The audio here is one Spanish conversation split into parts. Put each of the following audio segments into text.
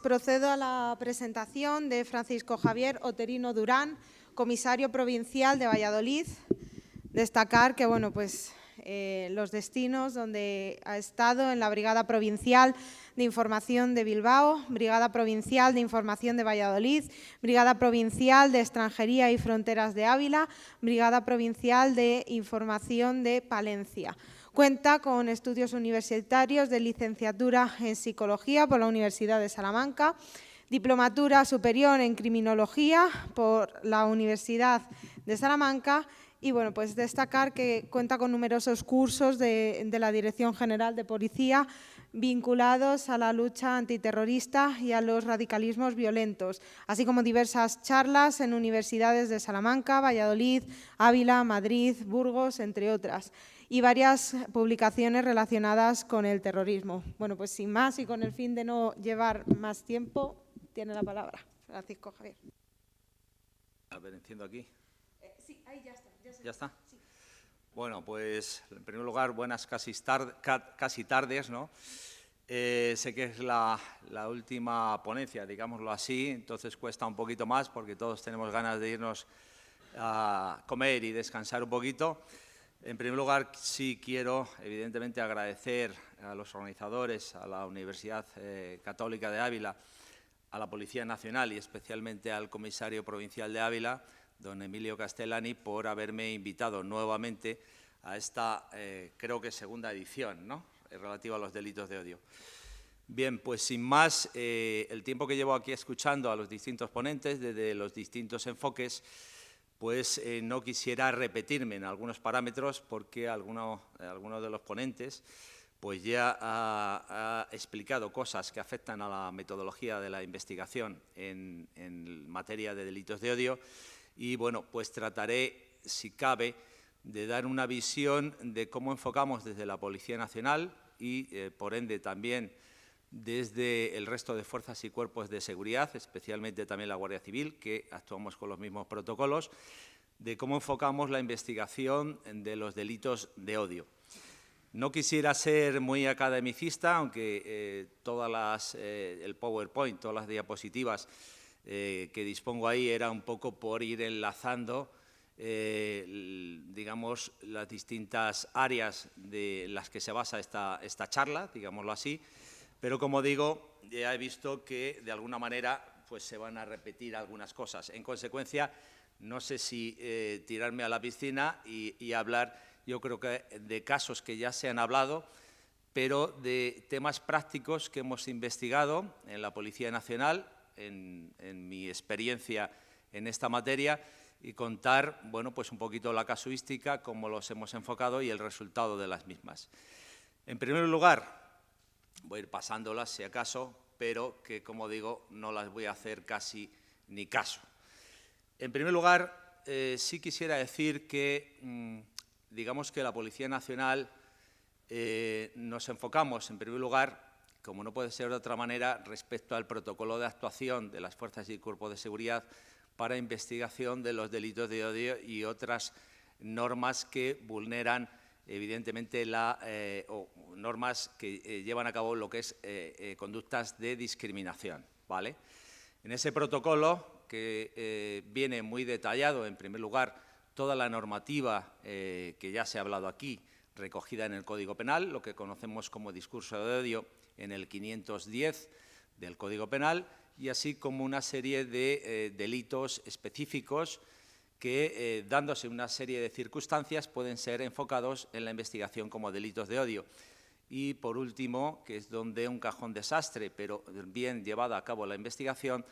procedo a la presentación de Francisco Javier Oterino Durán, comisario provincial de Valladolid. Destacar que los destinos donde ha estado en la Brigada Provincial de Información de Bilbao, Brigada Provincial de Información de Valladolid, Brigada Provincial de Extranjería y Fronteras de Ávila, Brigada Provincial de Información de Palencia. Cuenta con estudios universitarios de licenciatura en Psicología por la Universidad de Salamanca, diplomatura superior en Criminología por la Universidad de Salamanca y destacar que cuenta con numerosos cursos de la Dirección General de Policía vinculados a la lucha antiterrorista y a los radicalismos violentos, así como diversas charlas en universidades de Salamanca, Valladolid, Ávila, Madrid, Burgos, entre otras, y varias publicaciones relacionadas con el terrorismo. Sin más y con el fin de no llevar más tiempo, tiene la palabra Francisco Javier. A ver, enciendo aquí. Sí, ahí ya está. ¿Ya está? Sí. Bueno, pues en primer lugar, buenas casi tardes, ¿no? Sé que es la última ponencia, digámoslo así, entonces cuesta un poquito más porque todos tenemos ganas de irnos a comer y descansar un poquito. En primer lugar, sí quiero, evidentemente, agradecer a los organizadores, a la Universidad Católica de Ávila, a la Policía Nacional y especialmente al comisario provincial de Ávila, don Emilio Castellani, por haberme invitado nuevamente a esta, creo que segunda edición, ¿no?, relativa a los delitos de odio. Bien, pues sin más, el tiempo que llevo aquí escuchando a los distintos ponentes desde los distintos enfoques, pues no quisiera repetirme en algunos parámetros porque alguno de los ponentes pues ya ha explicado cosas que afectan a la metodología de la investigación en materia de delitos de odio y, bueno, pues trataré, si cabe, de dar una visión de cómo enfocamos desde la Policía Nacional y, por ende, también desde el resto de fuerzas y cuerpos de seguridad, especialmente también la Guardia Civil, que actuamos con los mismos protocolos, de cómo enfocamos la investigación de los delitos de odio. No quisiera ser muy academicista, aunque el PowerPoint, todas las diapositivas que dispongo ahí era un poco por ir enlazando, digamos, las distintas áreas de las que se basa esta charla, digámoslo así. Pero, como digo, ya he visto que, de alguna manera, pues se van a repetir algunas cosas. En consecuencia, no sé si tirarme a la piscina y hablar, yo creo que de casos que ya se han hablado, pero de temas prácticos que hemos investigado en la Policía Nacional, en mi experiencia en esta materia, y contar, bueno, pues un poquito la casuística, cómo los hemos enfocado y el resultado de las mismas. En primer lugar, voy a ir pasándolas si acaso, pero que, como digo, no las voy a hacer casi ni caso. En primer lugar, sí quisiera decir que, digamos que la Policía Nacional nos enfocamos, en primer lugar, como no puede ser de otra manera, respecto al protocolo de actuación de las fuerzas y cuerpos de seguridad para investigación de los delitos de odio y otras normas que vulneran, evidentemente, o normas que llevan a cabo lo que es conductas de discriminación, ¿vale? En ese protocolo, que viene muy detallado, en primer lugar, toda la normativa que ya se ha hablado aquí, recogida en el Código Penal, lo que conocemos como discurso de odio en el 510 del Código Penal, y así como una serie de delitos específicos que, dándose una serie de circunstancias, pueden ser enfocados en la investigación como delitos de odio. Y, por último, que es donde un cajón desastre, pero bien llevada a cabo la investigación,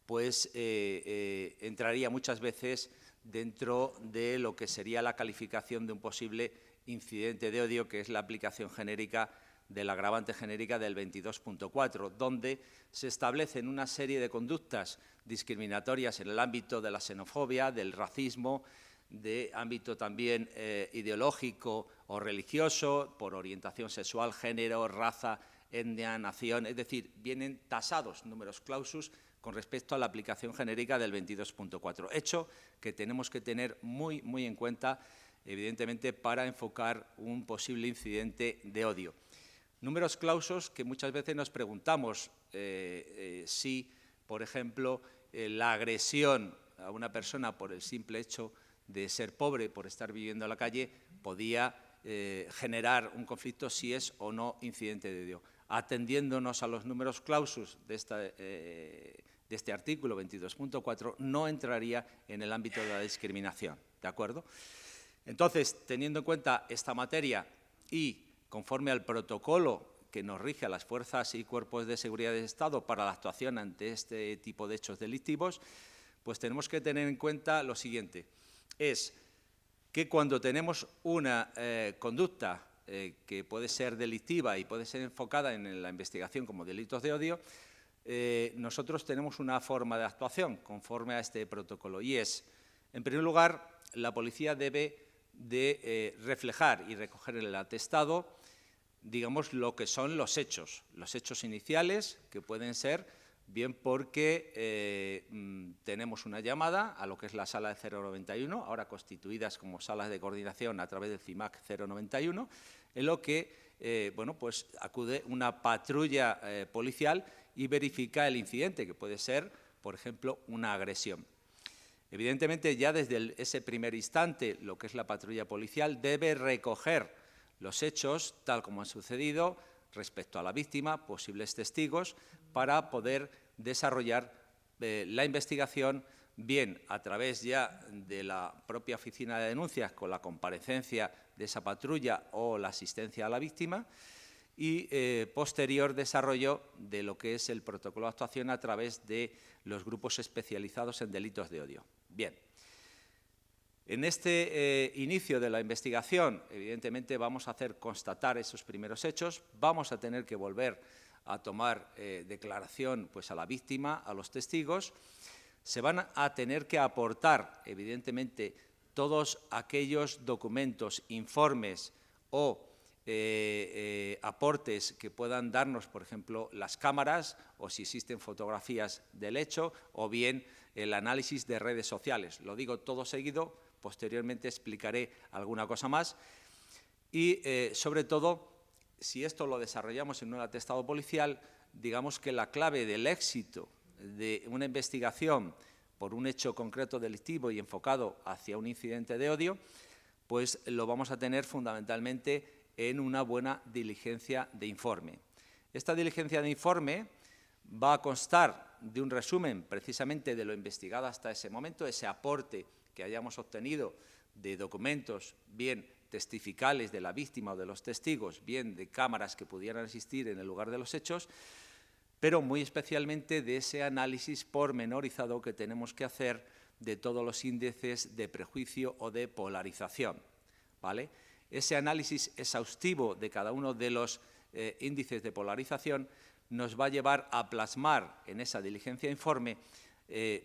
pues entraría muchas veces dentro de lo que sería la calificación de un posible incidente de odio, que es la aplicación genérica del agravante genérica del 22.4, donde se establecen una serie de conductas discriminatorias en el ámbito de la xenofobia, del racismo, de ámbito también ideológico o religioso, por orientación sexual, género, raza, etnia, nación, es decir, vienen tasados numerus clausus con respecto a la aplicación genérica del 22.4, hecho que tenemos que tener muy en cuenta, evidentemente, para enfocar un posible incidente de odio. Números clausus que muchas veces nos preguntamos si, por ejemplo, la agresión a una persona por el simple hecho de ser pobre, por estar viviendo en la calle, podía generar un conflicto si es o no incidente de odio. Atendiéndonos a los números clausus de este artículo 22.4, no entraría en el ámbito de la discriminación, ¿de acuerdo? Entonces, teniendo en cuenta esta materia y conforme al protocolo que nos rige a las fuerzas y cuerpos de seguridad del Estado para la actuación ante este tipo de hechos delictivos, pues tenemos que tener en cuenta lo siguiente, es que cuando tenemos una conducta que puede ser delictiva y puede ser enfocada en la investigación como delitos de odio, nosotros tenemos una forma de actuación conforme a este protocolo y es, en primer lugar, la policía debe de reflejar y recoger en el atestado, digamos, lo que son los hechos iniciales, que pueden ser bien porque tenemos una llamada a lo que es la sala de 091, ahora constituidas como salas de coordinación a través del CIMAC 091, en lo que bueno, pues acude una patrulla policial y verifica el incidente, que puede ser, por ejemplo, una agresión. Evidentemente, ya desde ese primer instante, lo que es la patrulla policial debe recoger los hechos tal como han sucedido respecto a la víctima, posibles testigos, para poder desarrollar la investigación bien a través ya de la propia oficina de denuncias con la comparecencia de esa patrulla o la asistencia a la víctima y posterior desarrollo de lo que es el protocolo de actuación a través de los grupos especializados en delitos de odio. Bien. En este inicio de la investigación, evidentemente, vamos a hacer constatar esos primeros hechos, vamos a tener que volver a tomar declaración pues, a la víctima, a los testigos, se van a tener que aportar, evidentemente, todos aquellos documentos, informes o aportes que puedan darnos, por ejemplo, las cámaras o si existen fotografías del hecho o bien el análisis de redes sociales. Lo digo todo seguido. Posteriormente explicaré alguna cosa más y, sobre todo, si esto lo desarrollamos en un atestado policial, digamos que la clave del éxito de una investigación por un hecho concreto delictivo y enfocado hacia un incidente de odio, pues lo vamos a tener fundamentalmente en una buena diligencia de informe. Esta diligencia de informe va a constar de un resumen precisamente de lo investigado hasta ese momento, ese aporte que hayamos obtenido de documentos, bien testificales de la víctima o de los testigos, bien de cámaras que pudieran existir en el lugar de los hechos, pero muy especialmente de ese análisis pormenorizado que tenemos que hacer de todos los índices de prejuicio o de polarización, ¿vale? Ese análisis exhaustivo de cada uno de los índices de polarización nos va a llevar a plasmar en esa diligencia de informe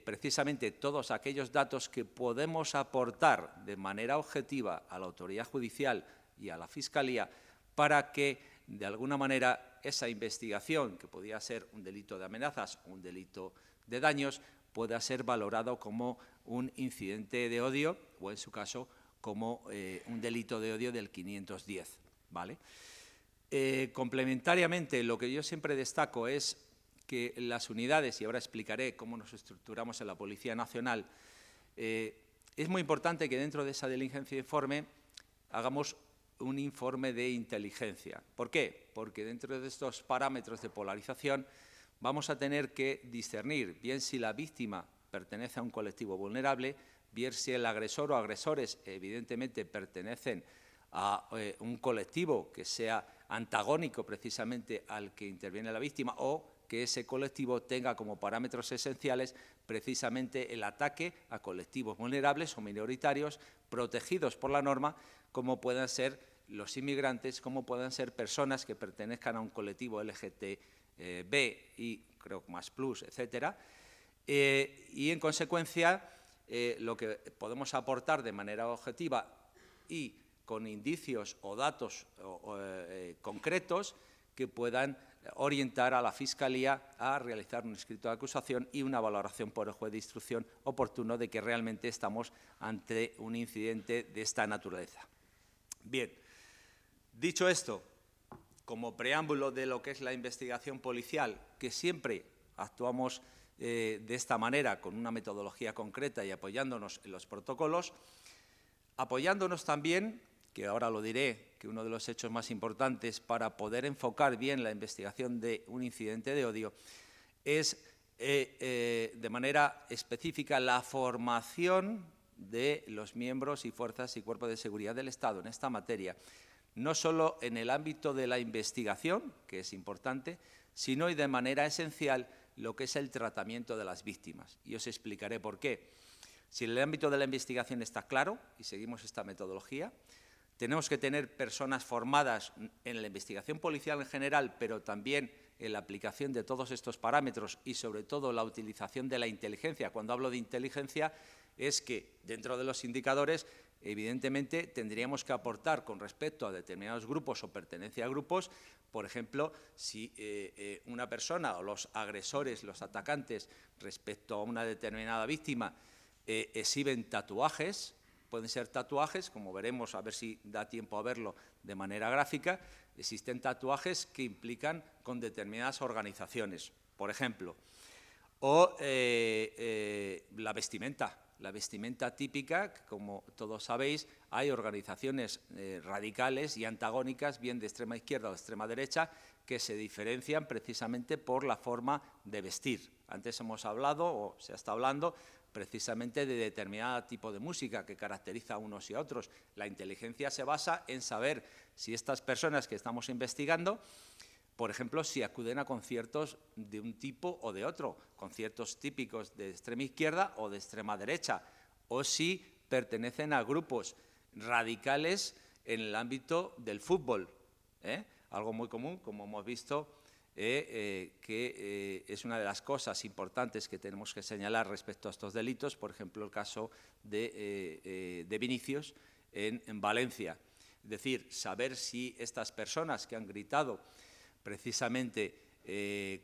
precisamente todos aquellos datos que podemos aportar de manera objetiva a la autoridad judicial y a la Fiscalía para que, de alguna manera, esa investigación, que podía ser un delito de amenazas o un delito de daños, pueda ser valorado como un incidente de odio o, en su caso, como un delito de odio del 510, ¿vale? Complementariamente, lo que yo siempre destaco es que las unidades, y ahora explicaré cómo nos estructuramos en la Policía Nacional, es muy importante que dentro de esa diligencia de informe hagamos un informe de inteligencia. ¿Por qué? Porque dentro de estos parámetros de polarización vamos a tener que discernir bien si la víctima pertenece a un colectivo vulnerable, bien si el agresor o agresores evidentemente pertenecen a un colectivo que sea antagónico precisamente al que interviene la víctima o que ese colectivo tenga como parámetros esenciales precisamente el ataque a colectivos vulnerables o minoritarios protegidos por la norma, como puedan ser los inmigrantes, como puedan ser personas que pertenezcan a un colectivo LGTB y creo más plus, etcétera. Y en consecuencia lo que podemos aportar de manera objetiva y con indicios o datos concretos que puedan orientar a la Fiscalía a realizar un escrito de acusación y una valoración por el juez de instrucción oportuno de que realmente estamos ante un incidente de esta naturaleza. Bien, dicho esto, como preámbulo de lo que es la investigación policial, que siempre actuamos de esta manera, con una metodología concreta y apoyándonos en los protocolos, apoyándonos también, que ahora lo diré, que uno de los hechos más importantes para poder enfocar bien la investigación de un incidente de odio es de manera específica la formación de los miembros y fuerzas y cuerpos de seguridad del Estado en esta materia, no solo en el ámbito de la investigación, que es importante, sino y de manera esencial lo que es el tratamiento de las víctimas. Y os explicaré por qué. Si el ámbito de la investigación está claro y seguimos esta metodología, tenemos que tener personas formadas en la investigación policial en general, pero también en la aplicación de todos estos parámetros y, sobre todo, la utilización de la inteligencia. Cuando hablo de inteligencia, es que dentro de los indicadores, evidentemente, tendríamos que aportar con respecto a determinados grupos o pertenencia a grupos, por ejemplo, si una persona o los agresores, los atacantes, respecto a una determinada víctima, exhiben tatuajes. Pueden ser tatuajes, como veremos, a ver si da tiempo a verlo de manera gráfica. Existen tatuajes que implican con determinadas organizaciones, por ejemplo. O la vestimenta típica, como todos sabéis, hay organizaciones radicales y antagónicas, bien de extrema izquierda o de extrema derecha, que se diferencian precisamente por la forma de vestir. Antes hemos hablado, o se está hablando, precisamente de determinado tipo de música que caracteriza a unos y a otros. La inteligencia se basa en saber si estas personas que estamos investigando, por ejemplo, si acuden a conciertos de un tipo o de otro, conciertos típicos de extrema izquierda o de extrema derecha, o si pertenecen a grupos radicales en el ámbito del fútbol, algo muy común, como hemos visto, que es una de las cosas importantes que tenemos que señalar respecto a estos delitos, por ejemplo, el caso de Vinicius en Valencia. Es decir, saber si estas personas que han gritado precisamente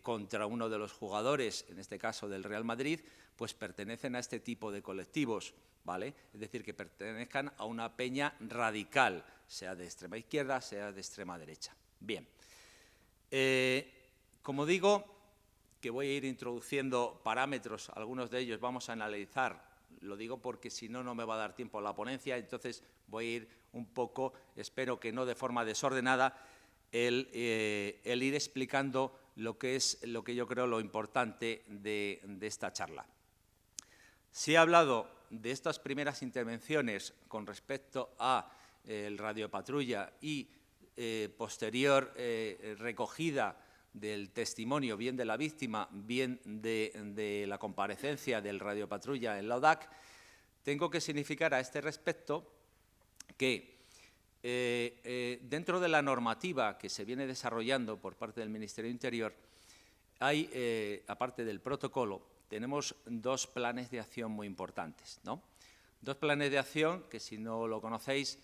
contra uno de los jugadores, en este caso del Real Madrid, pues pertenecen a este tipo de colectivos, ¿vale? Es decir, que pertenezcan a una peña radical, sea de extrema izquierda, sea de extrema derecha. Bien. Como digo, que voy a ir introduciendo parámetros, algunos de ellos vamos a analizar, lo digo porque si no, no me va a dar tiempo a la ponencia, entonces voy a ir un poco, espero que no de forma desordenada, el ir explicando lo que yo creo lo importante de esta charla. Si he hablado de estas primeras intervenciones con respecto a el radiopatrulla y posterior recogida del testimonio, bien de la víctima, bien de la comparecencia del radiopatrulla en la ODAC, tengo que significar a este respecto que dentro de la normativa que se viene desarrollando por parte del Ministerio de Interior, hay, aparte del protocolo, tenemos dos planes de acción muy importantes, ¿no? Dos planes de acción que, si no lo conocéis,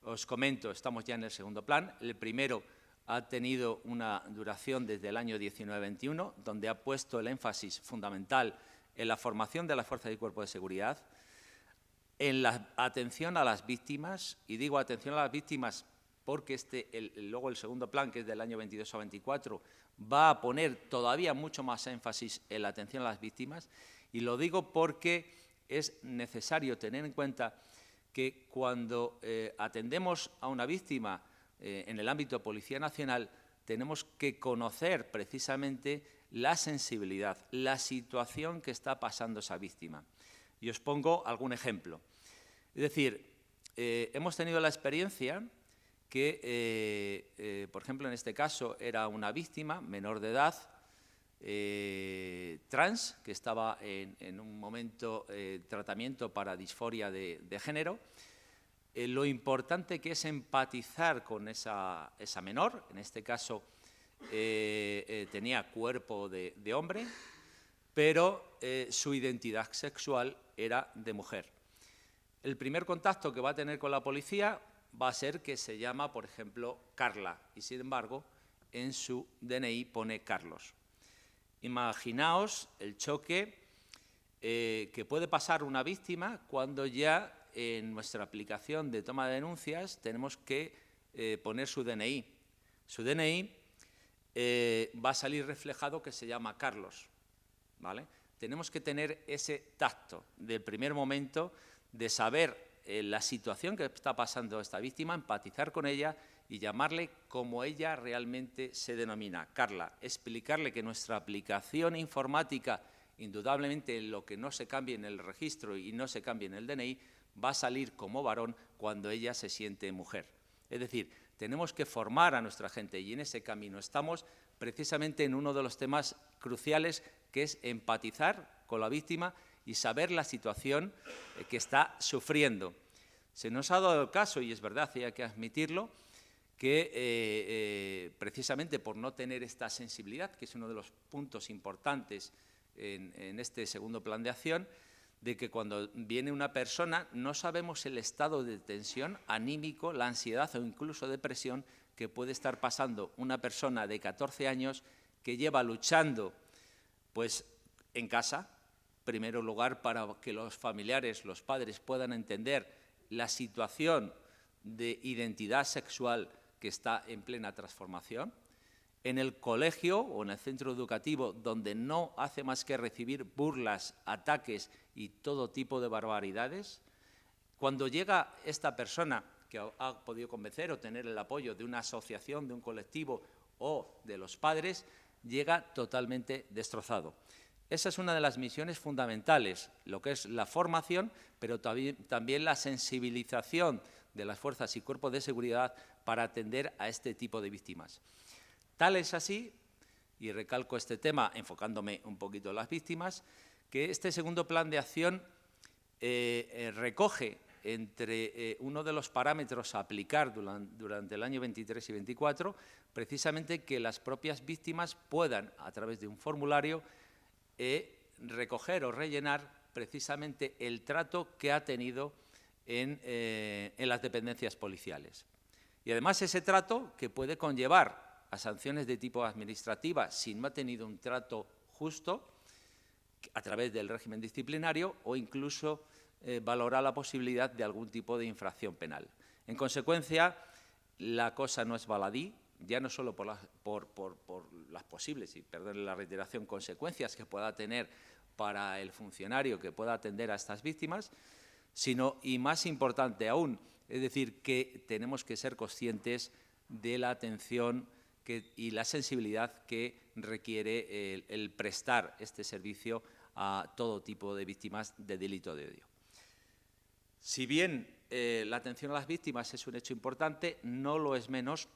os comento, estamos ya en el segundo plan. El primero ha tenido una duración desde el año 19-21, donde ha puesto el énfasis fundamental en la formación de las fuerzas y cuerpos de seguridad, en la atención a las víctimas, y digo atención a las víctimas porque luego el segundo plan, que es del año 22 a 24, va a poner todavía mucho más énfasis en la atención a las víctimas, y lo digo porque es necesario tener en cuenta que cuando atendemos a una víctima en el ámbito de Policía Nacional, tenemos que conocer precisamente la sensibilidad, la situación que está pasando esa víctima. Y os pongo algún ejemplo. Es decir, hemos tenido la experiencia que, por ejemplo, en este caso era una víctima menor de edad, trans, que estaba en un momento tratamiento para disforia de género. Lo importante que es empatizar con esa menor, en este caso tenía cuerpo de hombre, pero su identidad sexual era de mujer. El primer contacto que va a tener con la policía va a ser que se llama, por ejemplo, Carla, y sin embargo, en su DNI pone Carlos. Imaginaos el choque que puede pasar una víctima cuando ya en nuestra aplicación de toma de denuncias tenemos que poner su DNI. Su DNI va a salir reflejado que se llama Carlos, ¿vale? Tenemos que tener ese tacto del primer momento de saber la situación que está pasando esta víctima, empatizar con ella y llamarle como ella realmente se denomina, Carla. Explicarle que nuestra aplicación informática, indudablemente lo que no se cambie en el registro y no se cambie en el DNI, va a salir como varón cuando ella se siente mujer. Es decir, tenemos que formar a nuestra gente y en ese camino estamos precisamente en uno de los temas cruciales, que es empatizar con la víctima y saber la situación que está sufriendo. Se nos ha dado el caso, y es verdad, y hay que admitirlo, que precisamente por no tener esta sensibilidad, que es uno de los puntos importantes en este segundo plan de acción, de que cuando viene una persona no sabemos el estado de tensión anímico, la ansiedad o incluso depresión que puede estar pasando una persona de 14 años que lleva luchando pues, en casa, en primer lugar para que los familiares, los padres puedan entender la situación de identidad sexual que está en plena transformación, en el colegio o en el centro educativo donde no hace más que recibir burlas, ataques y todo tipo de barbaridades. Cuando llega esta persona que ha podido convencer o tener el apoyo de una asociación, de un colectivo o de los padres, llega totalmente destrozado. Esa es una de las misiones fundamentales, lo que es la formación, pero también la sensibilización de las fuerzas y cuerpos de seguridad para atender a este tipo de víctimas. Tal es así, y recalco este tema enfocándome un poquito en las víctimas, que este segundo plan de acción recoge entre uno de los parámetros a aplicar durante el año 23 y 24, precisamente que las propias víctimas puedan, a través de un formulario, recoger o rellenar precisamente el trato que ha tenido en las dependencias policiales. Y además ese trato que puede conllevar a sanciones de tipo administrativa si no ha tenido un trato justo a través del régimen disciplinario o incluso valorar la posibilidad de algún tipo de infracción penal. En consecuencia, la cosa no es baladí, ya no solo por las posibles, y perdón la reiteración, consecuencias que pueda tener para el funcionario que pueda atender a estas víctimas, sino, y más importante aún, es decir, que tenemos que ser conscientes de la atención y la sensibilidad que requiere el prestar este servicio a todo tipo de víctimas de delito de odio. Si bien la atención a las víctimas es un hecho importante, no lo es menos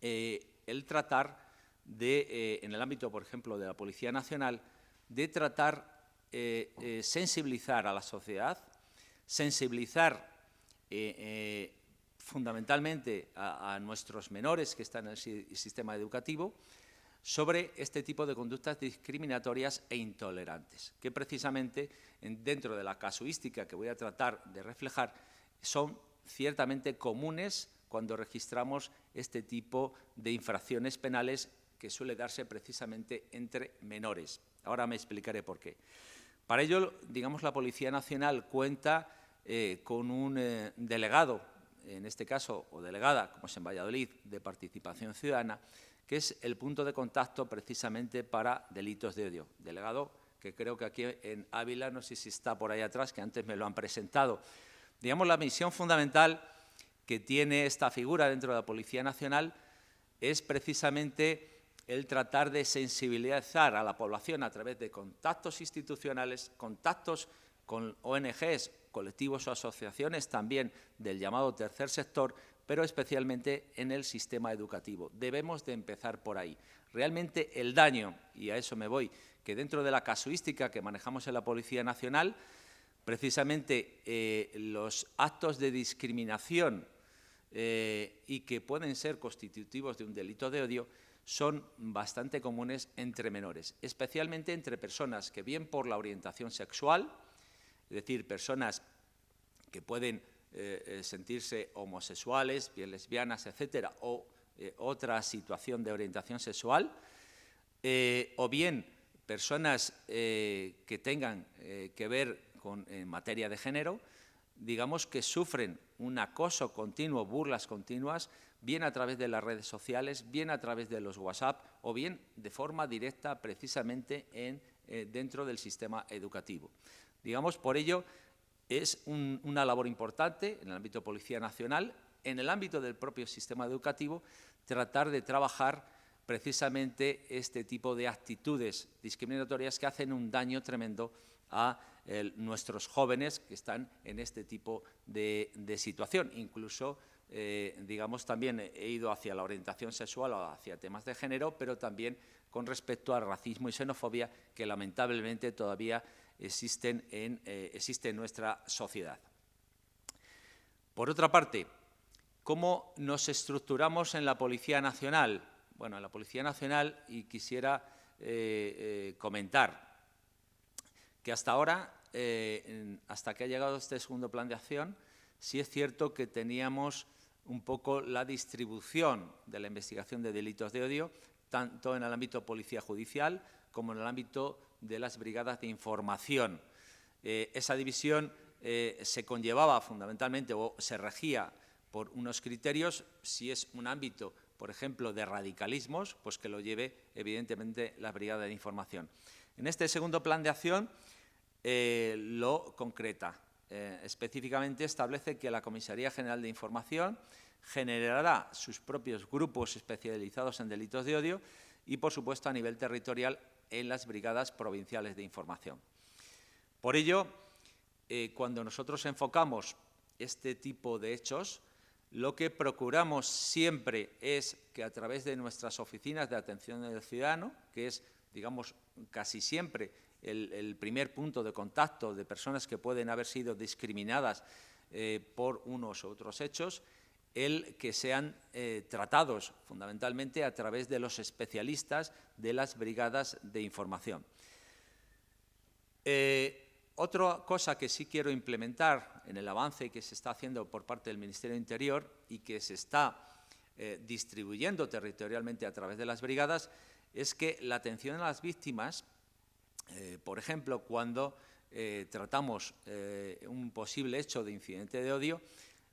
el tratar de, en el ámbito, por ejemplo, de la Policía Nacional, de tratar sensibilizar a la sociedad, sensibilizar fundamentalmente a nuestros menores que están en el sistema educativo sobre este tipo de conductas discriminatorias e intolerantes, que precisamente dentro de la casuística que voy a tratar de reflejar son ciertamente comunes cuando registramos este tipo de infracciones penales que suele darse precisamente entre menores. Ahora me explicaré por qué. Para ello, digamos, la Policía Nacional cuenta con un delegado, en este caso, o delegada, como es en Valladolid, de Participación Ciudadana, que es el punto de contacto precisamente para delitos de odio. Delegado que creo que aquí en Ávila, no sé si está por ahí atrás, que antes me lo han presentado. Digamos, la misión fundamental que tiene esta figura dentro de la Policía Nacional es precisamente el tratar de sensibilizar a la población a través de contactos institucionales, contactos con ONGs, colectivos o asociaciones también del llamado tercer sector, pero especialmente en el sistema educativo. Debemos de empezar por ahí. Realmente el daño, y a eso me voy, que dentro de la casuística que manejamos en la Policía Nacional, precisamente los actos de discriminación y que pueden ser constitutivos de un delito de odio son bastante comunes entre menores, especialmente entre personas que bien por la orientación sexual, es decir, personas que pueden sentirse homosexuales, bien lesbianas, etcétera, o otra situación de orientación sexual, o bien personas que tengan que ver en materia de género, digamos que sufren un acoso continuo, burlas continuas bien a través de las redes sociales, bien a través de los WhatsApp o bien de forma directa precisamente dentro del sistema educativo. Digamos, por ello, es una labor importante en el ámbito de Policía Nacional, en el ámbito del propio sistema educativo, tratar de trabajar precisamente este tipo de actitudes discriminatorias que hacen un daño tremendo a nuestros jóvenes que están en este tipo de situación. Incluso, digamos, también he ido hacia la orientación sexual o hacia temas de género, pero también con respecto al racismo y xenofobia que lamentablemente todavía existen en nuestra sociedad. Por otra parte, ¿cómo nos estructuramos en la Policía Nacional? Bueno, en la Policía Nacional, y quisiera comentar que hasta ahora, hasta que ha llegado este segundo plan de acción, sí es cierto que teníamos un poco la distribución de la investigación de delitos de odio, tanto en el ámbito policía judicial como en el ámbito de las brigadas de información. Esa división se conllevaba fundamentalmente o se regía por unos criterios. Si es un ámbito, por ejemplo, de radicalismos, pues que lo lleve evidentemente la brigada de información. En este segundo plan de acción lo concreta. Específicamente establece que la Comisaría General de Información generará sus propios grupos especializados en delitos de odio y, por supuesto, a nivel territorial en las brigadas provinciales de información. Por ello, cuando nosotros enfocamos este tipo de hechos, lo que procuramos siempre es que a través de nuestras oficinas de atención al ciudadano, que es, digamos, casi siempre el primer punto de contacto de personas que pueden haber sido discriminadas por unos u otros hechos, el que sean tratados fundamentalmente a través de los especialistas de las brigadas de información. Otra cosa que sí quiero implementar en el avance que se está haciendo por parte del Ministerio del Interior y que se está distribuyendo territorialmente a través de las brigadas es que la atención a las víctimas, por ejemplo, cuando tratamos un posible hecho de incidente de odio,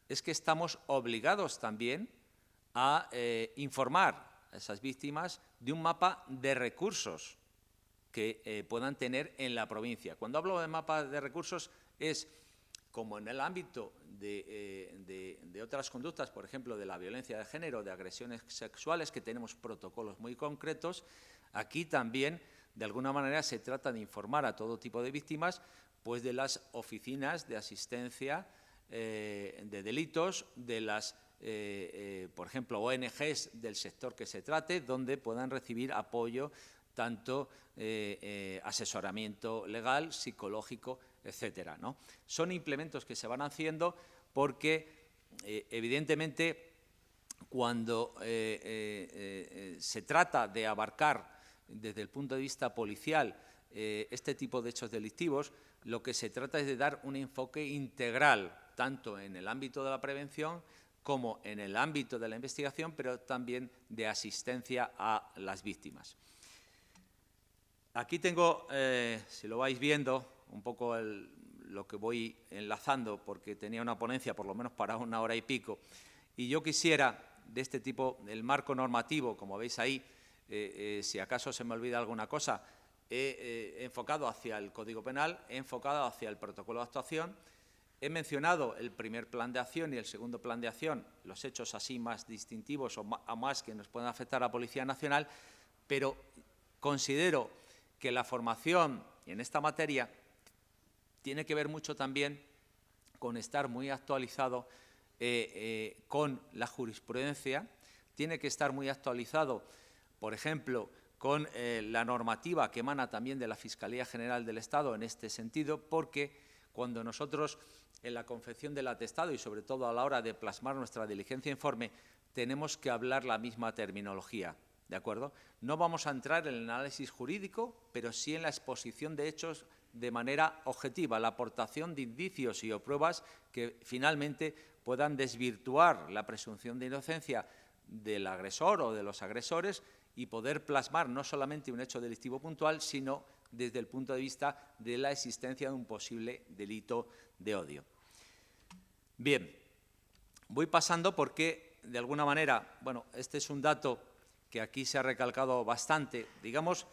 es que estamos obligados también a informar a esas víctimas de un mapa de recursos que puedan tener en la provincia. Cuando hablo de mapa de recursos es como en el ámbito de otras conductas, por ejemplo, de la violencia de género, de agresiones sexuales, que tenemos protocolos muy concretos. Aquí también, de alguna manera, se trata de informar a todo tipo de víctimas, pues de las oficinas de asistencia de delitos, de las, por ejemplo, ONGs del sector que se trate, donde puedan recibir apoyo, tanto asesoramiento legal, psicológico, etcétera, ¿no? Son implementos que se van haciendo porque, evidentemente, cuando se trata de abarcar desde el punto de vista policial este tipo de hechos delictivos, lo que se trata es de dar un enfoque integral, tanto en el ámbito de la prevención como en el ámbito de la investigación, pero también de asistencia a las víctimas. Aquí tengo, si lo vais viendo, un poco lo que voy enlazando, porque tenía una ponencia por lo menos para 1 hora y pico, y yo quisiera, de este tipo, el marco normativo, como veis ahí, si acaso se me olvida alguna cosa, he enfocado hacia el Código Penal, he enfocado hacia el protocolo de actuación, he mencionado el primer plan de acción y el segundo plan de acción, los hechos así más distintivos o más que nos pueden afectar a la Policía Nacional, pero considero que la formación en esta materia tiene que ver mucho también con estar muy actualizado con la jurisprudencia, tiene que estar muy actualizado, por ejemplo, con la normativa que emana también de la Fiscalía General del Estado en este sentido, porque cuando nosotros en la confección del atestado y sobre todo a la hora de plasmar nuestra diligencia informe tenemos que hablar la misma terminología, ¿de acuerdo? No vamos a entrar en el análisis jurídico, pero sí en la exposición de hechos de manera objetiva, la aportación de indicios y o pruebas que finalmente puedan desvirtuar la presunción de inocencia del agresor o de los agresores y poder plasmar no solamente un hecho delictivo puntual, sino desde el punto de vista de la existencia de un posible delito de odio. Bien, voy pasando porque de alguna manera, bueno, este es un dato que aquí se ha recalcado bastante, digamos,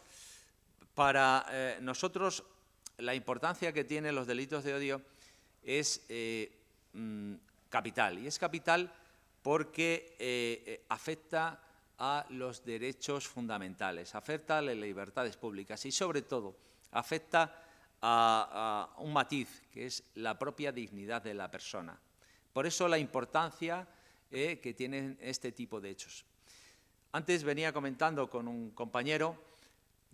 para nosotros la importancia que tienen los delitos de odio es capital, y es capital porque afecta a los derechos fundamentales, afecta a las libertades públicas y, sobre todo, afecta a un matiz, que es la propia dignidad de la persona. Por eso la importancia que tienen este tipo de hechos. Antes venía comentando con un compañero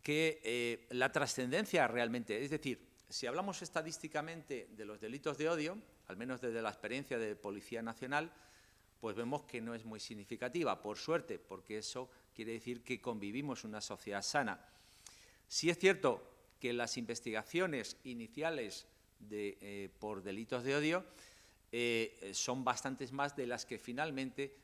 que la trascendencia realmente, es decir, si hablamos estadísticamente de los delitos de odio, al menos desde la experiencia de Policía Nacional, pues vemos que no es muy significativa, por suerte, porque eso quiere decir que convivimos en una sociedad sana. Sí es cierto que las investigaciones iniciales por delitos de odio son bastantes más de las que finalmente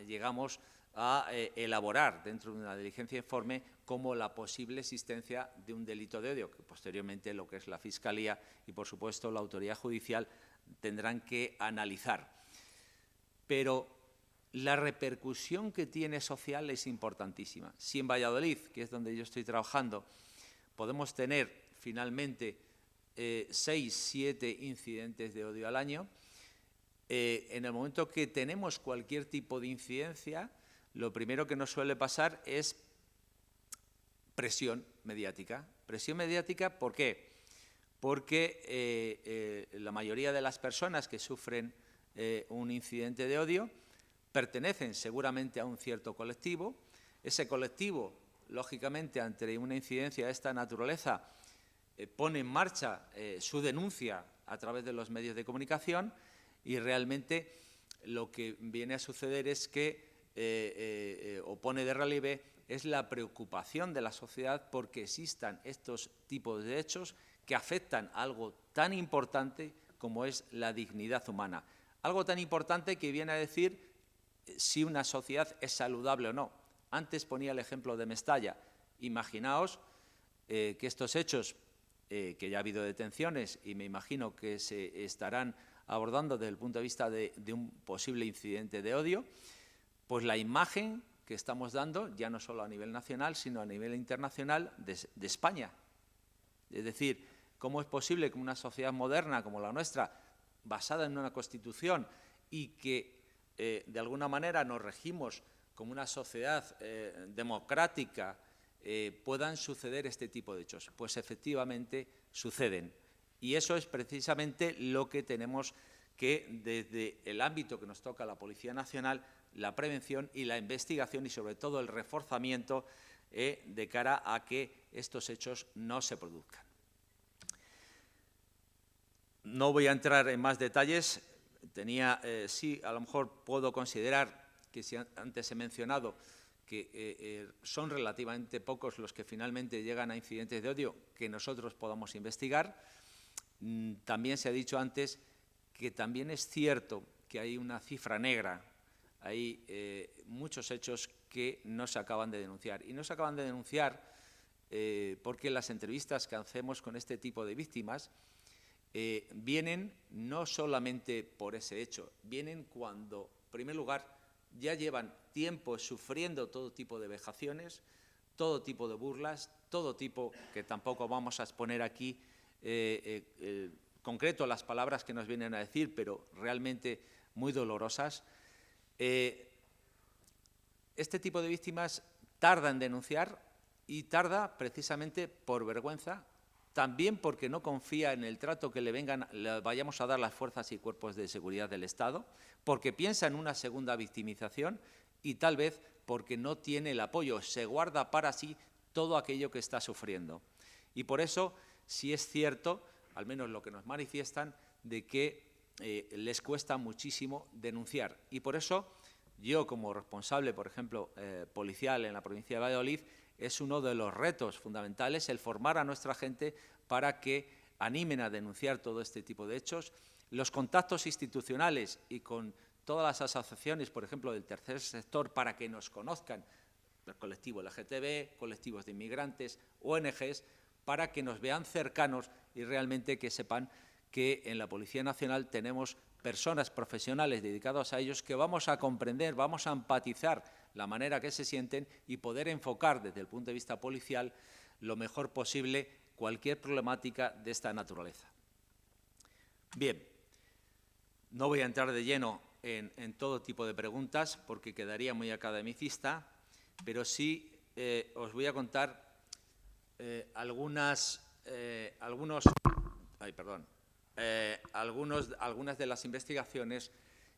llegamos a elaborar dentro de una diligencia informe como la posible existencia de un delito de odio, que posteriormente lo que es la Fiscalía y, por supuesto, la autoridad judicial tendrán que analizar. Pero la repercusión que tiene social es importantísima. Si en Valladolid, que es donde yo estoy trabajando, podemos tener finalmente 6, 7 incidentes de odio al año, en el momento que tenemos cualquier tipo de incidencia, lo primero que nos suele pasar es presión mediática. Presión mediática, ¿por qué? Porque la mayoría de las personas que sufren un incidente de odio pertenecen seguramente a un cierto colectivo. Ese colectivo, lógicamente, ante una incidencia de esta naturaleza, pone en marcha su denuncia a través de los medios de comunicación y realmente lo que viene a suceder es que, o pone de relieve, es la preocupación de la sociedad porque existan estos tipos de hechos que afectan a algo tan importante como es la dignidad humana. Algo tan importante que viene a decir si una sociedad es saludable o no. Antes ponía el ejemplo de Mestalla. Imaginaos que estos hechos, que ya ha habido detenciones y me imagino que se estarán abordando desde el punto de vista de un posible incidente de odio, pues la imagen que estamos dando, ya no solo a nivel nacional, sino a nivel internacional de España. Es decir, ¿cómo es posible que una sociedad moderna como la nuestra, basada en una Constitución y que de alguna manera nos regimos como una sociedad democrática, puedan suceder este tipo de hechos? Pues efectivamente suceden. Y eso es precisamente lo que tenemos que, desde el ámbito que nos toca a la Policía Nacional, la prevención y la investigación y, sobre todo, el reforzamiento de cara a que estos hechos no se produzcan. No voy a entrar en más detalles. Sí, a lo mejor puedo considerar que, si antes he mencionado que son relativamente pocos los que finalmente llegan a incidentes de odio que nosotros podamos investigar. También se ha dicho antes que también es cierto que hay una cifra negra, hay muchos hechos que no se acaban de denunciar. Y no se acaban de denunciar porque las entrevistas que hacemos con este tipo de víctimas vienen no solamente por ese hecho, vienen cuando, en primer lugar, ya llevan tiempo sufriendo todo tipo de vejaciones, todo tipo de burlas, todo tipo, que tampoco vamos a exponer aquí concreto las palabras que nos vienen a decir, pero realmente muy dolorosas. Este tipo de víctimas tarda en denunciar y tarda precisamente por vergüenza, también porque no confía en el trato que le vayamos a dar las fuerzas y cuerpos de seguridad del Estado, porque piensa en una segunda victimización y tal vez porque no tiene el apoyo, se guarda para sí todo aquello que está sufriendo. Y por eso sí es cierto, al menos lo que nos manifiestan, de que les cuesta muchísimo denunciar. Y por eso yo, como responsable, por ejemplo, policial en la provincia de Valladolid, es uno de los retos fundamentales el formar a nuestra gente para que animen a denunciar todo este tipo de hechos. Los contactos institucionales y con todas las asociaciones, por ejemplo, del tercer sector, para que nos conozcan, el colectivo LGTB, colectivos de inmigrantes, ONGs, para que nos vean cercanos y realmente que sepan que en la Policía Nacional tenemos personas profesionales dedicadas a ellos que vamos a comprender, vamos a empatizar la manera que se sienten y poder enfocar desde el punto de vista policial lo mejor posible cualquier problemática de esta naturaleza. Bien, no voy a entrar de lleno en todo tipo de preguntas porque quedaría muy academicista, pero sí os voy a contar algunas de las investigaciones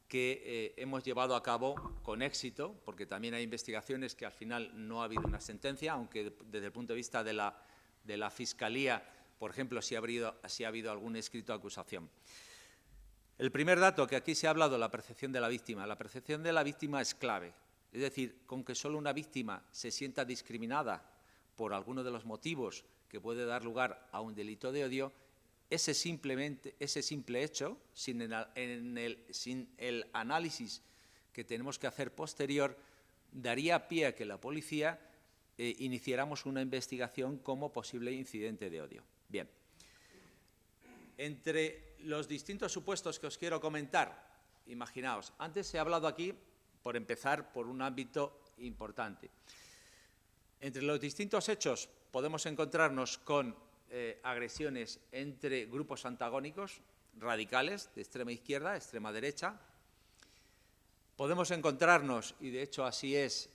que hemos llevado a cabo con éxito, porque también hay investigaciones que al final no ha habido una sentencia, aunque desde el punto de vista de la Fiscalía, por ejemplo, sí ha habido algún escrito de acusación. El primer dato que aquí se ha hablado, la percepción de la víctima. La percepción de la víctima es clave. Es decir, con que solo una víctima se sienta discriminada por alguno de los motivos que puede dar lugar a un delito de odio, ese simple hecho, sin el análisis que tenemos que hacer posterior, daría pie a que la policía iniciáramos una investigación como posible incidente de odio. Bien. Entre los distintos supuestos que os quiero comentar, imaginaos, antes se ha hablado aquí, por empezar, por un ámbito importante. Entre los distintos hechos podemos encontrarnos con agresiones entre grupos antagónicos, radicales, de extrema izquierda, extrema derecha. Podemos encontrarnos, y de hecho así es,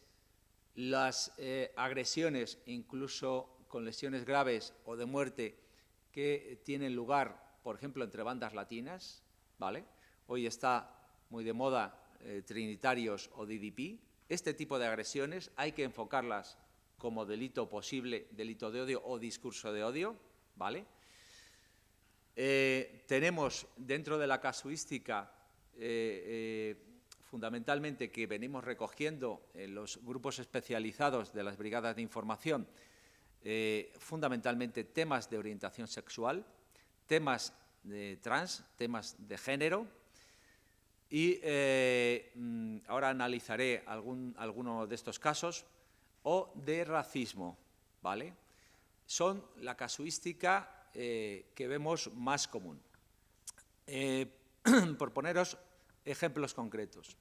las agresiones, incluso con lesiones graves o de muerte, que tienen lugar, por ejemplo, entre bandas latinas, ¿vale? Hoy está muy de moda trinitarios o DDP. Este tipo de agresiones hay que enfocarlas como delito posible, delito de odio o discurso de odio, ¿vale? Tenemos dentro de la casuística fundamentalmente que venimos recogiendo en los grupos especializados de las brigadas de información, fundamentalmente temas de orientación sexual, temas de trans, temas de género, y ahora analizaré alguno de estos casos, o de racismo, ¿vale? Son la casuística que vemos más común. Por poneros ejemplos concretos.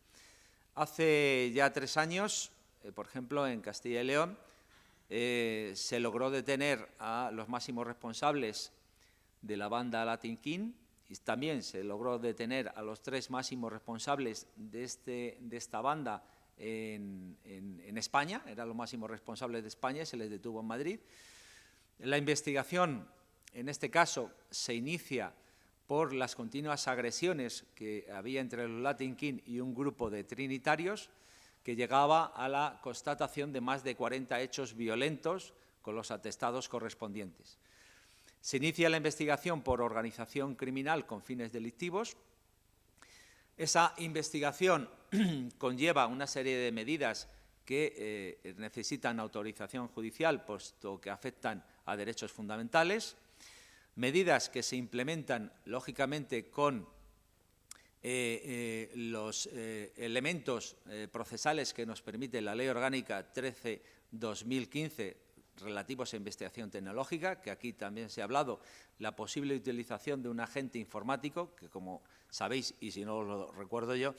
Hace ya 3 años, por ejemplo, en Castilla y León, se logró detener a los máximos responsables de la banda Latin King, y también se logró detener a los 3 máximos responsables de esta banda en España, eran los máximos responsables de España, y se les detuvo en Madrid. La investigación, en este caso, se inicia por las continuas agresiones que había entre los Latin King y un grupo de trinitarios, que llegaba a la constatación de más de 40 hechos violentos con los atestados correspondientes. Se inicia la investigación por organización criminal con fines delictivos. Esa investigación conlleva una serie de medidas que necesitan autorización judicial, puesto que afectan a derechos fundamentales, medidas que se implementan, lógicamente, con los elementos procesales que nos permite la Ley Orgánica 13/2015 relativos a investigación tecnológica, que aquí también se ha hablado, la posible utilización de un agente informático, que como sabéis, y si no lo recuerdo yo,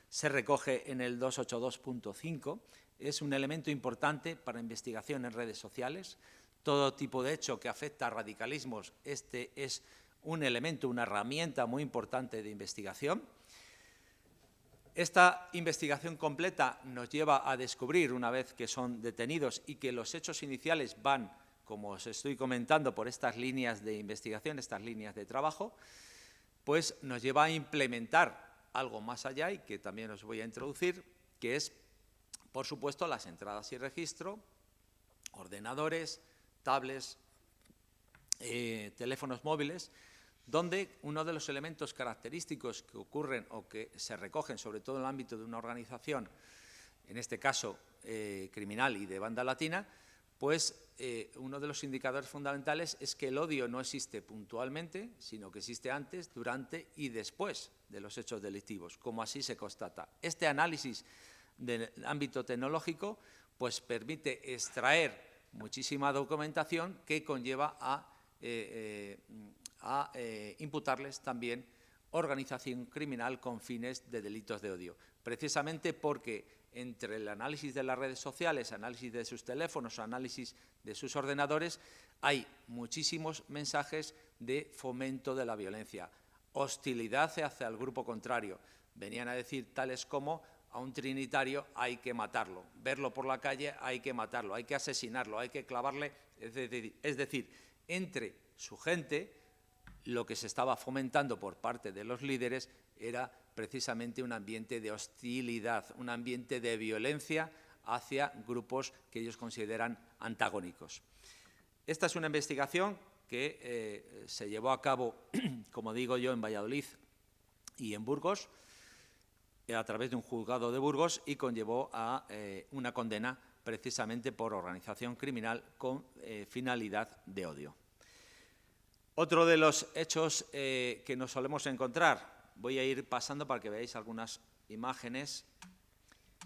se recoge en el 282.5, es un elemento importante para investigación en redes sociales. Todo tipo de hecho que afecta a radicalismos, este es un elemento, una herramienta muy importante de investigación. Esta investigación completa nos lleva a descubrir, una vez que son detenidos y que los hechos iniciales van, como os estoy comentando, por estas líneas de investigación, estas líneas de trabajo, pues nos lleva a implementar algo más allá y que también os voy a introducir, que es, por supuesto, las entradas y registro, ordenadores, tablets, teléfonos móviles, donde uno de los elementos característicos que ocurren o que se recogen, sobre todo en el ámbito de una organización, en este caso criminal y de banda latina, pues uno de los indicadores fundamentales es que el odio no existe puntualmente, sino que existe antes, durante y después de los hechos delictivos, como así se constata. Este análisis del ámbito tecnológico pues permite extraer muchísima documentación que conlleva a imputarles también organización criminal con fines de delitos de odio, precisamente porque entre el análisis de las redes sociales, análisis de sus teléfonos, análisis de sus ordenadores, hay muchísimos mensajes de fomento de la violencia, hostilidad hacia el grupo contrario. Venían a decir tales como: a un trinitario hay que matarlo, verlo por la calle hay que matarlo, hay que asesinarlo, hay que clavarle. Es decir, entre su gente, lo que se estaba fomentando por parte de los líderes era precisamente un ambiente de hostilidad, un ambiente de violencia hacia grupos que ellos consideran antagónicos. Esta es una investigación que se llevó a cabo, como digo yo, en Valladolid y en Burgos, a través de un juzgado de Burgos, y conllevó a una condena precisamente por organización criminal con finalidad de odio. Otro de los hechos que nos solemos encontrar, voy a ir pasando para que veáis algunas imágenes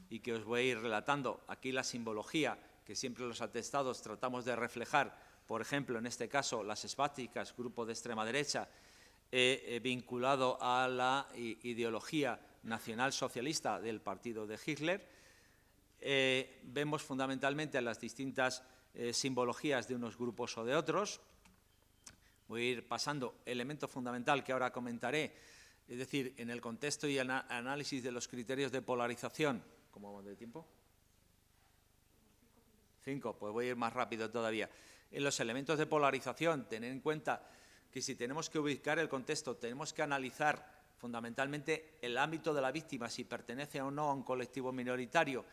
y que os voy a ir relatando. Aquí la simbología que siempre los atestados tratamos de reflejar, por ejemplo, en este caso, las esvásticas, grupo de extrema derecha, vinculado a la ideología nacionalsocialista del partido de Hitler. Vemos fundamentalmente las distintas simbologías de unos grupos o de otros. Voy a ir pasando. Elemento fundamental que ahora comentaré, es decir, en el contexto y análisis de los criterios de polarización. ¿Cómo vamos de tiempo? 5, pues voy a ir más rápido todavía. En los elementos de polarización, tener en cuenta que si tenemos que ubicar el contexto, tenemos que analizar fundamentalmente el ámbito de la víctima, si pertenece o no a un colectivo minoritario,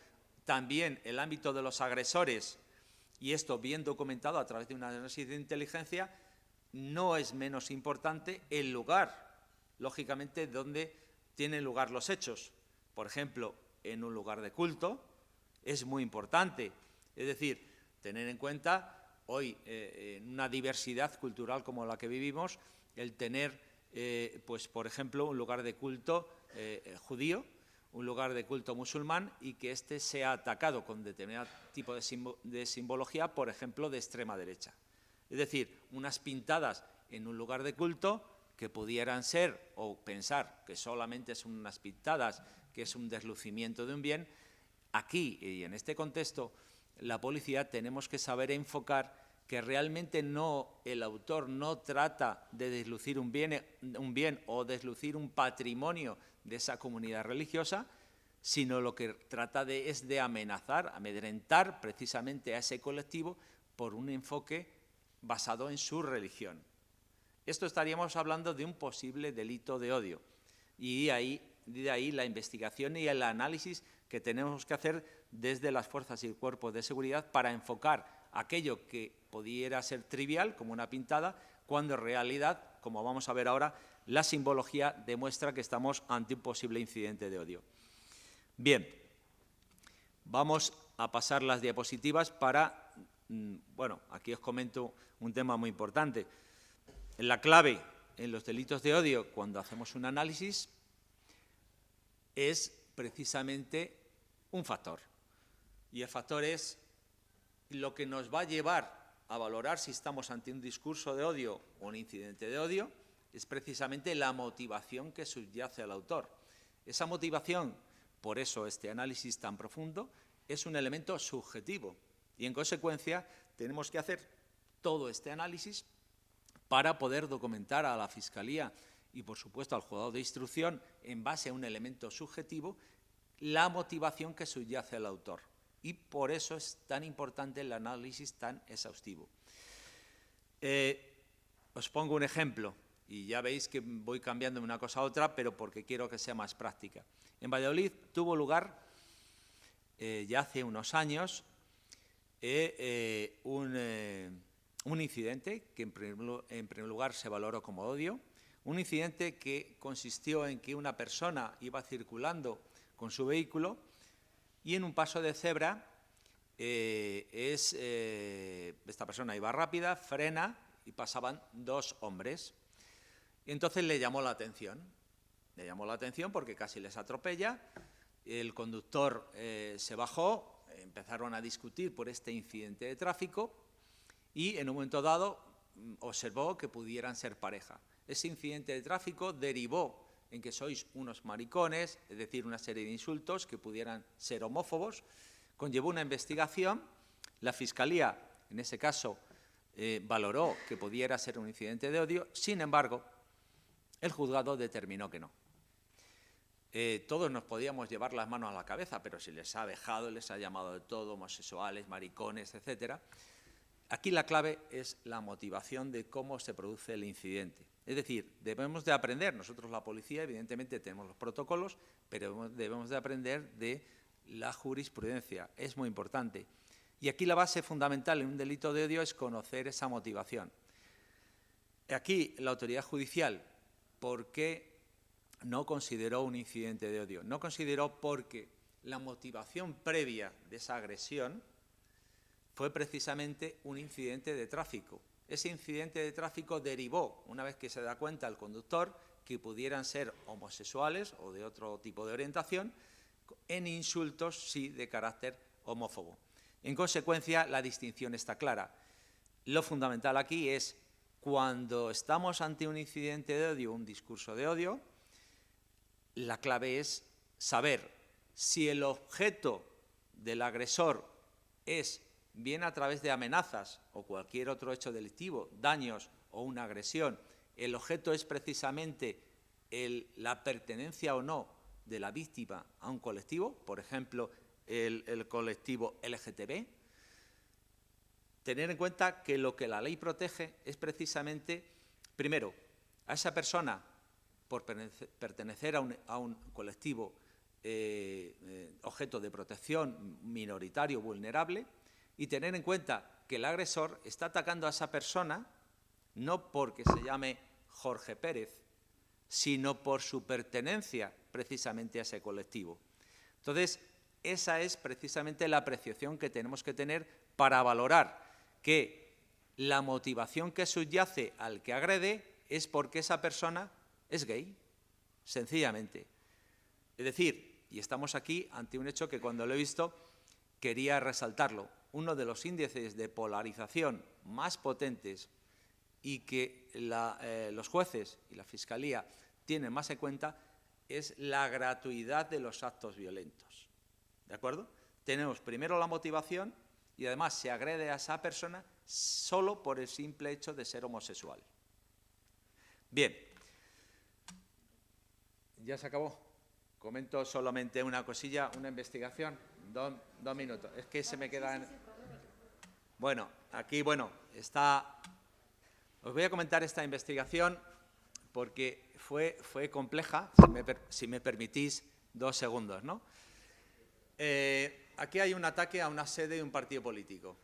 también el ámbito de los agresores, y esto bien documentado a través de un análisis de inteligencia. No es menos importante el lugar, lógicamente, donde tienen lugar los hechos. Por ejemplo, en un lugar de culto es muy importante. Es decir, tener en cuenta hoy, en una diversidad cultural como la que vivimos, el tener, pues, por ejemplo, un lugar de culto judío, un lugar de culto musulmán, y que éste sea atacado con determinado tipo de simbología, por ejemplo, de extrema derecha. Es decir, unas pintadas en un lugar de culto que pudieran ser, o pensar que solamente son unas pintadas, que es un deslucimiento de un bien. Aquí, y en este contexto, la policía tenemos que saber enfocar que realmente el autor no trata de deslucir un bien o deslucir un patrimonio de esa comunidad religiosa, sino lo que trata es de amenazar, amedrentar precisamente a ese colectivo por un enfoque basado en su religión. Esto estaríamos hablando de un posible delito de odio, y de ahí la investigación y el análisis que tenemos que hacer desde las fuerzas y cuerpos de seguridad para enfocar aquello que pudiera ser trivial, como una pintada, cuando en realidad, como vamos a ver ahora, la simbología demuestra que estamos ante un posible incidente de odio. Bien, vamos a pasar las diapositivas para... Bueno, aquí os comento un tema muy importante. La clave en los delitos de odio, cuando hacemos un análisis, es precisamente un factor. Y el factor es lo que nos va a llevar a valorar si estamos ante un discurso de odio o un incidente de odio, es precisamente la motivación que subyace al autor. Esa motivación, por eso este análisis tan profundo, es un elemento subjetivo. Y, en consecuencia, tenemos que hacer todo este análisis para poder documentar a la Fiscalía y, por supuesto, al juzgado de instrucción, en base a un elemento subjetivo, la motivación que subyace al autor. Y por eso es tan importante el análisis tan exhaustivo. Os pongo un ejemplo, y ya veis que voy cambiando de una cosa a otra, pero porque quiero que sea más práctica. En Valladolid tuvo lugar, ya hace unos años, un incidente que en primer lugar se valoró como odio, un incidente que consistió en que una persona iba circulando con su vehículo y en un paso de cebra esta persona iba rápida, frena y pasaban dos hombres. Y entonces le llamó la atención porque casi les atropella, el conductor se bajó, empezaron a discutir por este incidente de tráfico y en un momento dado observó que pudieran ser pareja. Ese incidente de tráfico derivó en que sois unos maricones, es decir, una serie de insultos que pudieran ser homófobos, conllevó una investigación. La Fiscalía, en ese caso, valoró que pudiera ser un incidente de odio. Sin embargo, el juzgado determinó que no. Todos nos podíamos llevar las manos a la cabeza, pero si les ha vejado, les ha llamado de todo, homosexuales, maricones, etcétera. Aquí la clave es la motivación de cómo se produce el incidente. Es decir, debemos de aprender, nosotros la policía evidentemente tenemos los protocolos, pero debemos de aprender de la jurisprudencia, es muy importante. Y aquí la base fundamental en un delito de odio es conocer esa motivación. Aquí la autoridad judicial, ¿por qué no consideró un incidente de odio? No consideró porque la motivación previa de esa agresión fue precisamente un incidente de tráfico. Ese incidente de tráfico derivó, una vez que se da cuenta el conductor, que pudieran ser homosexuales o de otro tipo de orientación, en insultos, sí, de carácter homófobo. En consecuencia, la distinción está clara. Lo fundamental aquí es, cuando estamos ante un incidente de odio, un discurso de odio, la clave es saber si el objeto del agresor es bien a través de amenazas o cualquier otro hecho delictivo, daños o una agresión, el objeto es precisamente la pertenencia o no de la víctima a un colectivo, por ejemplo, el colectivo LGTB. Tener en cuenta que lo que la ley protege es precisamente, primero, a esa persona por pertenecer a un colectivo objeto de protección minoritario vulnerable, y tener en cuenta que el agresor está atacando a esa persona no porque se llame Jorge Pérez, sino por su pertenencia precisamente a ese colectivo. Entonces, esa es precisamente la apreciación que tenemos que tener para valorar que la motivación que subyace al que agrede es porque esa persona es gay, sencillamente. Es decir, y estamos aquí ante un hecho que cuando lo he visto quería resaltarlo. Uno de los índices de polarización más potentes y que los jueces y la Fiscalía tienen más en cuenta es la gratuidad de los actos violentos. ¿De acuerdo? Tenemos primero la motivación y además se agrede a esa persona solo por el simple hecho de ser homosexual. Bien. ¿Ya se acabó? Comento solamente una cosilla, una investigación. Dos minutos. Es que se me queda... Bueno, aquí, está... Os voy a comentar esta investigación porque fue compleja, si me permitís 2 segundos, ¿no? Aquí hay un ataque a una sede de un partido político,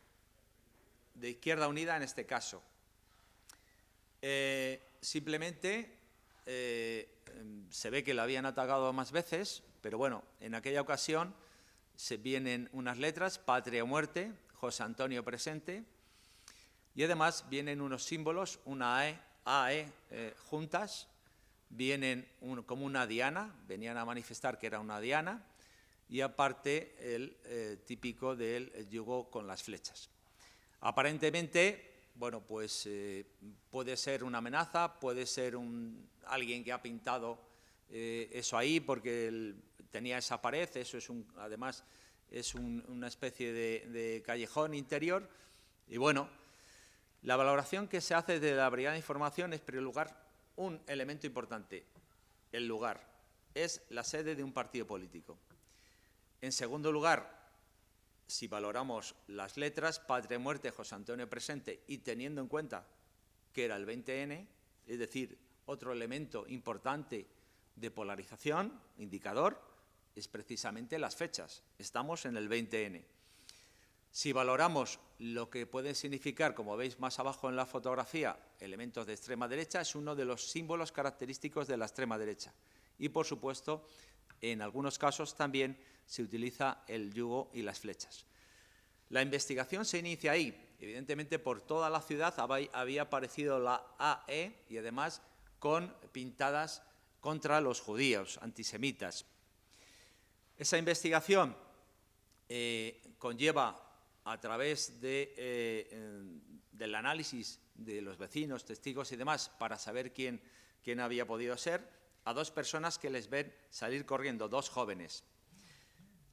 de Izquierda Unida en este caso. Simplemente se ve que la habían atacado más veces, pero bueno, en aquella ocasión se vienen unas letras, Patria o Muerte, José Antonio presente, y además vienen unos símbolos, una AE juntas, vienen como una diana, venían a manifestar que era una diana, y aparte el típico del yugo con las flechas. Aparentemente, bueno, pues puede ser una amenaza, puede ser alguien que ha pintado eso ahí porque tenía esa pared, eso es además es una especie de callejón interior. Y bueno, la valoración que se hace de la Brigada de Información es, en primer lugar, un elemento importante. El lugar es la sede de un partido político. En segundo lugar, si valoramos las letras, Patria y Muerte, José Antonio presente, y teniendo en cuenta que era el 20N, es decir, otro elemento importante de polarización, indicador, es precisamente las fechas. Estamos en el 20N. Si valoramos lo que puede significar, como veis más abajo en la fotografía, elementos de extrema derecha, es uno de los símbolos característicos de la extrema derecha. Y, por supuesto, en algunos casos también se utiliza el yugo y las flechas. La investigación se inicia ahí. Evidentemente, por toda la ciudad había aparecido la AE y, además, con pintadas contra los judíos, antisemitas. Esa investigación conlleva a través del análisis de los vecinos, testigos y demás, para saber quién había podido ser, a 2 personas que les ven salir corriendo, 2 jóvenes.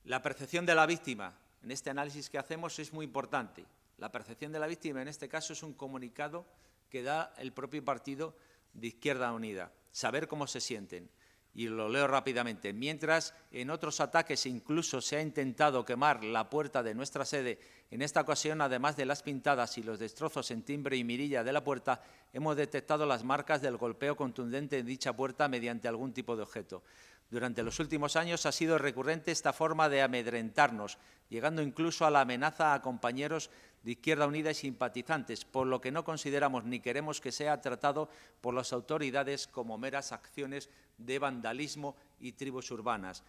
La percepción de la víctima en este análisis que hacemos es muy importante. La percepción de la víctima en este caso es un comunicado que da el propio partido de Izquierda Unida. Saber cómo se sienten. Y lo leo rápidamente. Mientras en otros ataques incluso se ha intentado quemar la puerta de nuestra sede, en esta ocasión, además de las pintadas y los destrozos en timbre y mirilla de la puerta, hemos detectado las marcas del golpeo contundente en dicha puerta mediante algún tipo de objeto. Durante los últimos años ha sido recurrente esta forma de amedrentarnos, llegando incluso a la amenaza a compañeros de Izquierda Unida y simpatizantes, por lo que no consideramos ni queremos que sea tratado por las autoridades como meras acciones de vandalismo y tribus urbanas.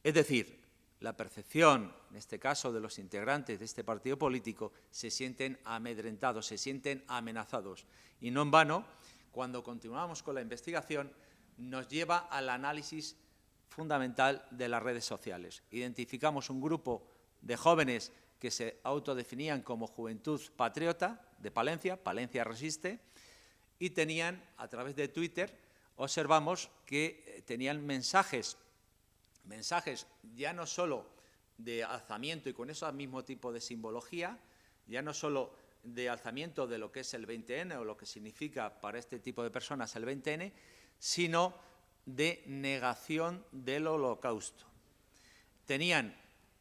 Es decir, la percepción, en este caso, de los integrantes de este partido político, se sienten amedrentados, se sienten amenazados. Y no en vano, cuando continuamos con la investigación, nos lleva al análisis fundamental de las redes sociales. Identificamos un grupo de jóvenes que se autodefinían como Juventud Patriota de Palencia, Palencia Resiste, y tenían, a través de Twitter, observamos que tenían mensajes ya no solo de alzamiento y con ese mismo tipo de simbología, ya no solo de alzamiento de lo que es el 20N o lo que significa para este tipo de personas el 20N, sino de negación del Holocausto. Tenían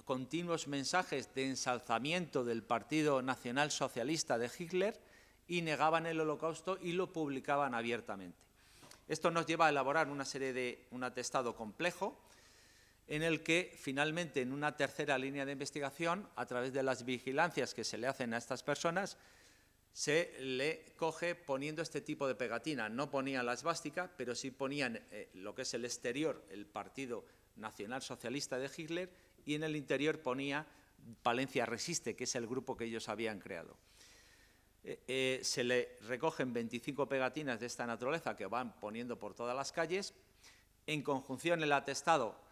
continuos mensajes de ensalzamiento del Partido Nacional Socialista de Hitler y negaban el Holocausto y lo publicaban abiertamente. Esto nos lleva a elaborar un atestado complejo en el que finalmente en una tercera línea de investigación, a través de las vigilancias que se le hacen a estas personas, se le coge poniendo este tipo de pegatina. No ponían la esvástica, pero sí ponían lo que es el exterior, el Partido Nacional Socialista de Hitler, y en el interior ponía Palencia Resiste, que es el grupo que ellos habían creado. Se le recogen 25 pegatinas de esta naturaleza que van poniendo por todas las calles. En conjunción, el atestado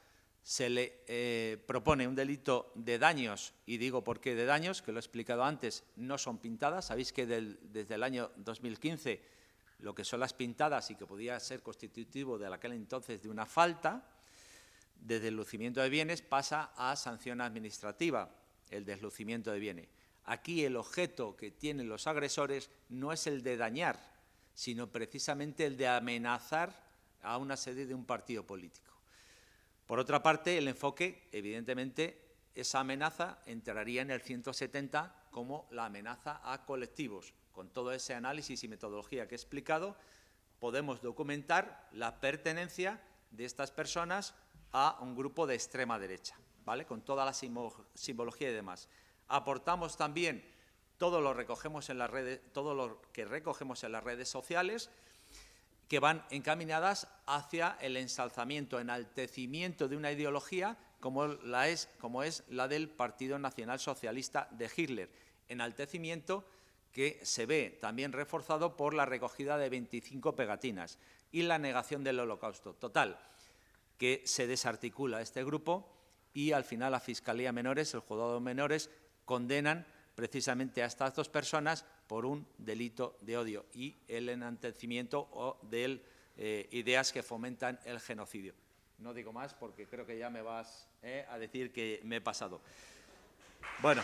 se le propone un delito de daños, y digo por qué de daños, que lo he explicado antes, no son pintadas. Sabéis que desde el año 2015 lo que son las pintadas y que podía ser constitutivo de aquel entonces de una falta de deslucimiento de bienes pasa a sanción administrativa, el deslucimiento de bienes. Aquí el objeto que tienen los agresores no es el de dañar, sino precisamente el de amenazar a una sede de un partido político. Por otra parte, el enfoque, evidentemente, esa amenaza entraría en el 170 como la amenaza a colectivos. Con todo ese análisis y metodología que he explicado, podemos documentar la pertenencia de estas personas a un grupo de extrema derecha, ¿vale? Con toda la simbología y demás. Aportamos también todo lo que recogemos en las redes sociales, que van encaminadas hacia el ensalzamiento, enaltecimiento de una ideología como es la del Partido Nacional Socialista de Hitler. Enaltecimiento que se ve también reforzado por la recogida de 25 pegatinas y la negación del Holocausto. Total, que se desarticula este grupo y al final la Fiscalía Menores, el Juzgado de Menores, condenan precisamente a estas 2 personas por un delito de odio y el enaltecimiento de ideas que fomentan el genocidio. No digo más porque creo que ya me vas a decir que me he pasado. Bueno.